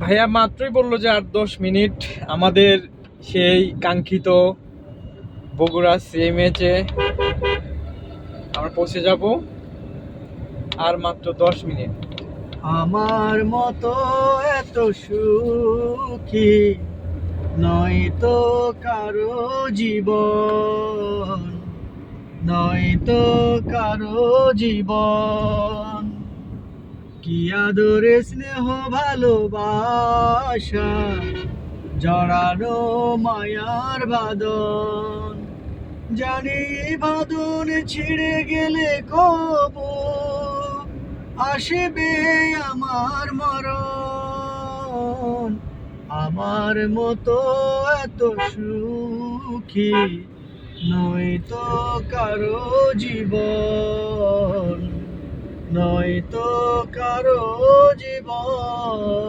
ভাইয়া মাত্রই বললো যে 8-10 মিনিট আমাদের সেই কাঙ্ক্ষিত বগুড়া সিএমএইচে আমরা পৌঁছে যাব। আর মাত্র 10 মিনিট। আমার মতো এত সুখী নয়তো কারো জীবন, নয়তো কারো জীবন। কি আদরে স্নেহ ভালোবাসা জড়ানো মায়ার বাঁধন, জানি বাঁধন ছিঁড়ে গেলে কবু আসবে আমার মরণ। আমার মতো এত সুখী নয়তো কারো জীবন, নয়তো কারো জীবন।